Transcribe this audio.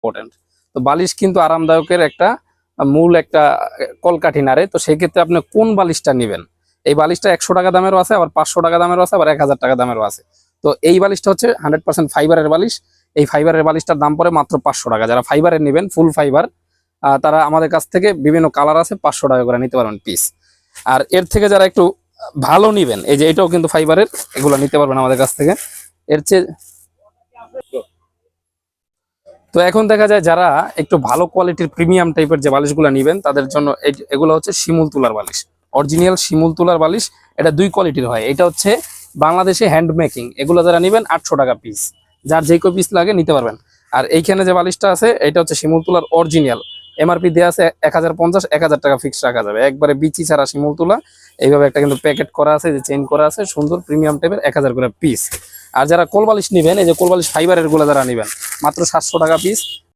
Important. তো বালিশ কিন্তু আরামদায়কের একটা মূল একটা কলকাঠি নাড়ে। তো সেই ক্ষেত্রে আপনি কোন বালিশটা নেবেন? এই বালিশটা 100 টাকা দামেরও আছে, আবার 500 টাকা দামেরও আছে, আবার 1000 টাকা দামেরও আছে। তো এই বালিশটা হচ্ছে 100% ফাইবারের বালিশ। এই ফাইবারের বালিশটার দাম পড়ে মাত্র 500 টাকা। যারা ফাইবারের নেবেন, ফুল ফাইবার, তারা আমাদের কাছ থেকে বিভিন্ন কালার আছে, 500 টাকা করে নিতে পারবেন পিস। আর এর থেকে যারা একটু ভালো নিবেন, এই যে এটাও কিন্তু ফাইবারের, এগুলো নিতে পারবেন আমাদের কাছ থেকে। এর চেয়ে তো এখন দেখা যায় যারা একটু ভালো কোয়ালিটির প্রিমিয়াম টাইপের যে বালিশগুলো নেবেন, তাদের জন্য এগুলো হচ্ছে শিমুল তুলার বালিশ, অরিজিনাল শিমুল তুলার বালিশ। এটা 2 কোয়ালিটির হয়। এটা হচ্ছে বাংলাদেশে হ্যান্ড মেকিং। এগুলো যারা নেবেন 800 টাকা পিস, যার যে কো পিস লাগে নিতে পারবেন। আর এইখানে যে বালিশটা আছে, এটা হচ্ছে শিমুল তুলার অরিজিনাল। এমআরপি দেওয়া আছে 1050, 1000 টাকা ফিক্স রাখা যাবে, একবারে বিচি ছাড়া শিমুল তুলা। এইভাবে একটা কিন্তু প্যাকেট করা আছে, যে চেইন করা আছে, সুন্দর প্রিমিয়াম টাইপের, 1000 করে পিস। আর যারা কোল বালিশ নেবেন, এই যে কোল বালিশ ফাইবারের গুলো যারা নেবেন, মাত্র 700 টাকা পিস।